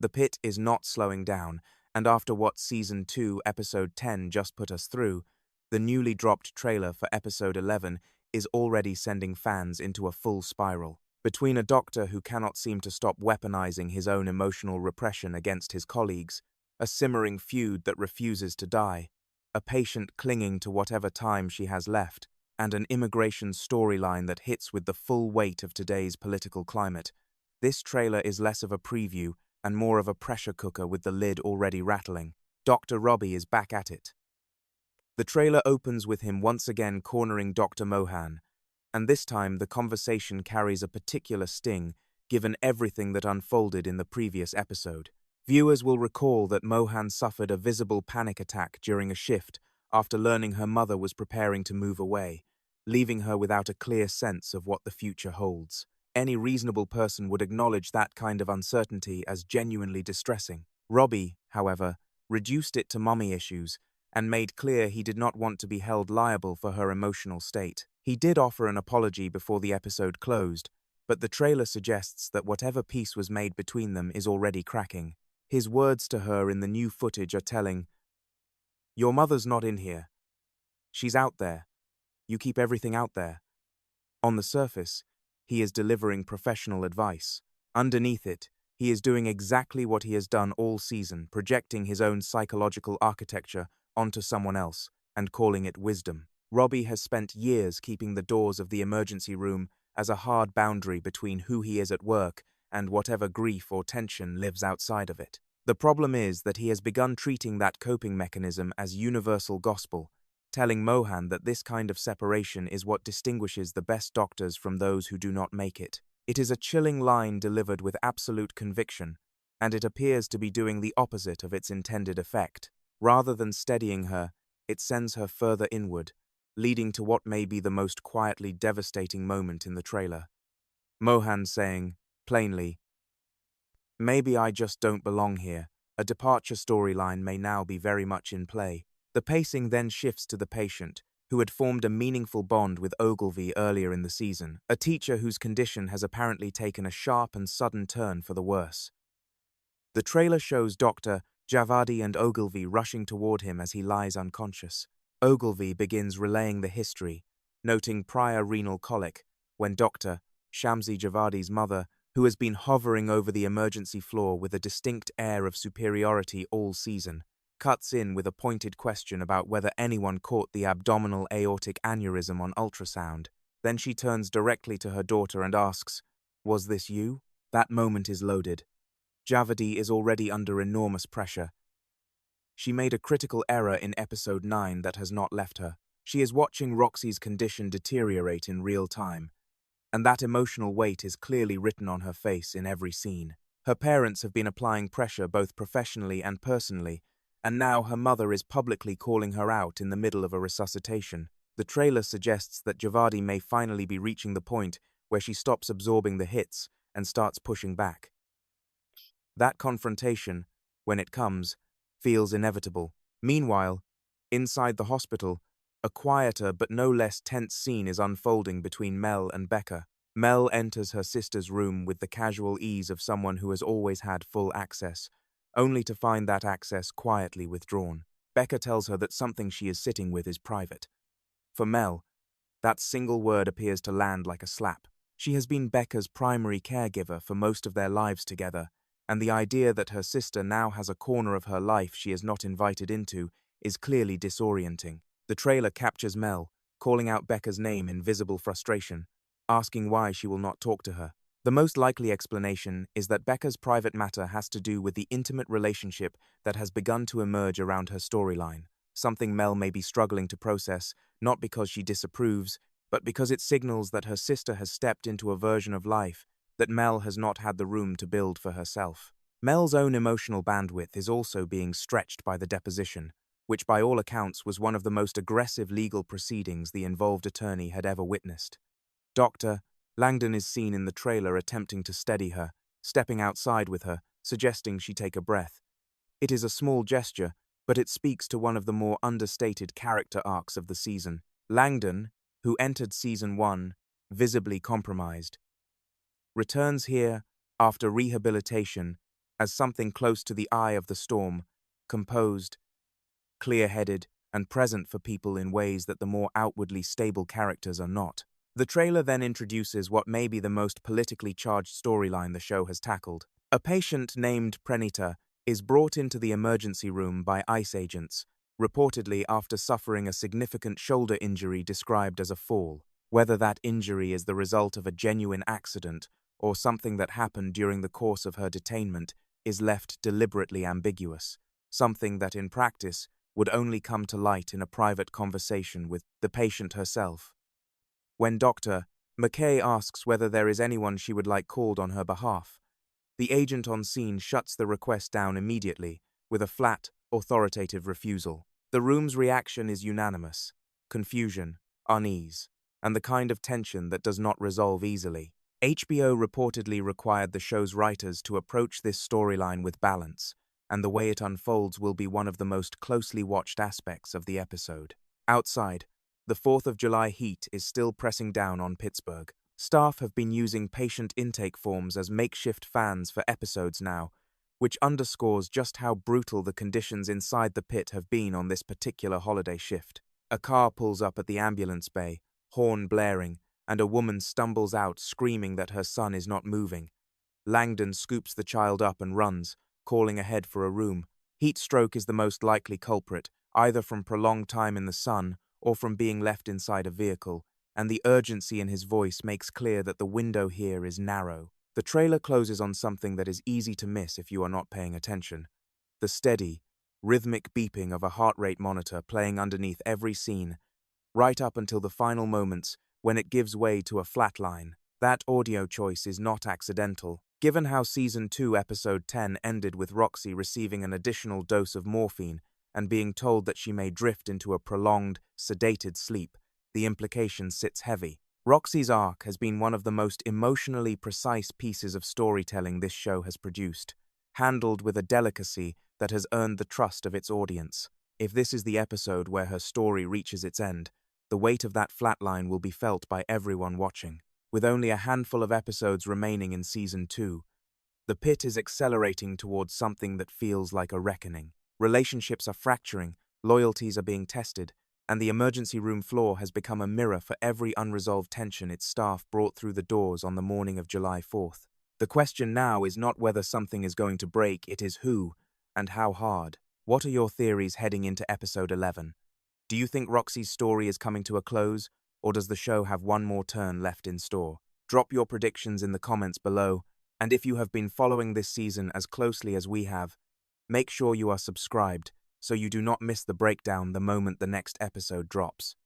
The Pit is not slowing down, and after what Season 2, Episode 10 just put us through, the newly dropped trailer for Episode 11 is already sending fans into a full spiral. Between a doctor who cannot seem to stop weaponizing his own emotional repression against his colleagues, a simmering feud that refuses to die, a patient clinging to whatever time she has left, and an immigration storyline that hits with the full weight of today's political climate, this trailer is less of a preview and more of a pressure cooker with the lid already rattling. Dr. Robbie is back at it. The trailer opens with him once again cornering Dr. Mohan, and this time the conversation carries a particular sting, given everything that unfolded in the previous episode. Viewers will recall that Mohan suffered a visible panic attack during a shift after learning her mother was preparing to move away, leaving her without a clear sense of what the future holds. Any reasonable person would acknowledge that kind of uncertainty as genuinely distressing. Robbie, however, reduced it to mommy issues and made clear he did not want to be held liable for her emotional state. He did offer an apology before the episode closed, but the trailer suggests that whatever peace was made between them is already cracking. His words to her in the new footage are telling, "Your mother's not in here. She's out there. You keep everything out there." On the surface, he is delivering professional advice. Underneath it, he is doing exactly what he has done all season, projecting his own psychological architecture onto someone else and calling it wisdom. Robbie has spent years keeping the doors of the emergency room as a hard boundary between who he is at work and whatever grief or tension lives outside of it. The problem is that he has begun treating that coping mechanism as universal gospel, telling Mohan that this kind of separation is what distinguishes the best doctors from those who do not make it. It is a chilling line delivered with absolute conviction, and it appears to be doing the opposite of its intended effect. Rather than steadying her, it sends her further inward, leading to what may be the most quietly devastating moment in the trailer. Mohan saying, plainly, "Maybe I just don't belong here." A departure storyline may now be very much in play. The pacing then shifts to the patient, who had formed a meaningful bond with Ogilvy earlier in the season, a teacher whose condition has apparently taken a sharp and sudden turn for the worse. The trailer shows Dr. Javadi and Ogilvy rushing toward him as he lies unconscious. Ogilvy begins relaying the history, noting prior renal colic, when Dr. Shamsi Javadi's mother, who has been hovering over the emergency floor with a distinct air of superiority all season, cuts in with a pointed question about whether anyone caught the abdominal aortic aneurysm on ultrasound. Then she turns directly to her daughter and asks, "Was this you?" That moment is loaded. Javadi is already under enormous pressure. She made a critical error in Episode 9 that has not left her. She is watching Roxy's condition deteriorate in real time, and that emotional weight is clearly written on her face in every scene. Her parents have been applying pressure both professionally and personally, and now her mother is publicly calling her out in the middle of a resuscitation. The trailer suggests that Javadi may finally be reaching the point where she stops absorbing the hits and starts pushing back. That confrontation, when it comes, feels inevitable. Meanwhile, inside the hospital, a quieter but no less tense scene is unfolding between Mel and Becca. Mel enters her sister's room with the casual ease of someone who has always had full access, only to find that access quietly withdrawn. Becca tells her that something she is sitting with is private. For Mel, that single word appears to land like a slap. She has been Becca's primary caregiver for most of their lives together, and the idea that her sister now has a corner of her life she is not invited into is clearly disorienting. The trailer captures Mel, calling out Becca's name in visible frustration, asking why she will not talk to her. The most likely explanation is that Becca's private matter has to do with the intimate relationship that has begun to emerge around her storyline, something Mel may be struggling to process, not because she disapproves, but because it signals that her sister has stepped into a version of life that Mel has not had the room to build for herself. Mel's own emotional bandwidth is also being stretched by the deposition, which by all accounts was one of the most aggressive legal proceedings the involved attorney had ever witnessed. Dr. Langdon is seen in the trailer attempting to steady her, stepping outside with her, suggesting she take a breath. It is a small gesture, but it speaks to one of the more understated character arcs of the season. Langdon, who entered Season 1 visibly compromised, returns here after rehabilitation as something close to the eye of the storm, composed, clear-headed, and present for people in ways that the more outwardly stable characters are not. The trailer then introduces what may be the most politically charged storyline the show has tackled. A patient named Pranita is brought into the emergency room by ICE agents, reportedly after suffering a significant shoulder injury described as a fall. Whether that injury is the result of a genuine accident or something that happened during the course of her detainment is left deliberately ambiguous, something that in practice would only come to light in a private conversation with the patient herself. When Dr. McKay asks whether there is anyone she would like called on her behalf, the agent on scene shuts the request down immediately with a flat, authoritative refusal. The room's reaction is unanimous: confusion, unease, and the kind of tension that does not resolve easily. HBO reportedly required the show's writers to approach this storyline with balance, and the way it unfolds will be one of the most closely watched aspects of the episode. Outside, the 4th of July heat is still pressing down on Pittsburgh. Staff have been using patient intake forms as makeshift fans for episodes now, which underscores just how brutal the conditions inside the pit have been on this particular holiday shift. A car pulls up at the ambulance bay, horn blaring, and a woman stumbles out screaming that her son is not moving. Langdon scoops the child up and runs, calling ahead for a room. Heat stroke is the most likely culprit, either from prolonged time in the sun or from being left inside a vehicle, and the urgency in his voice makes clear that the window here is narrow. The trailer closes on something that is easy to miss if you are not paying attention: the steady, rhythmic beeping of a heart rate monitor playing underneath every scene, right up until the final moments when it gives way to a flatline. That audio choice is not accidental. Given how Season 2, Episode 10 ended with Roxy receiving an additional dose of morphine and being told that she may drift into a prolonged, sedated sleep, the implication sits heavy. Roxy's arc has been one of the most emotionally precise pieces of storytelling this show has produced, handled with a delicacy that has earned the trust of its audience. If this is the episode where her story reaches its end, the weight of that flatline will be felt by everyone watching. With only a handful of episodes remaining in Season 2, the pit is accelerating towards something that feels like a reckoning. Relationships are fracturing, loyalties are being tested, and the emergency room floor has become a mirror for every unresolved tension its staff brought through the doors on the morning of July 4th. The question now is not whether something is going to break, it is who and how hard. What are your theories heading into Episode 11? Do you think Roxy's story is coming to a close, or does the show have one more turn left in store? Drop your predictions in the comments below, and if you have been following this season as closely as we have, make sure you are subscribed so you do not miss the breakdown the moment the next episode drops.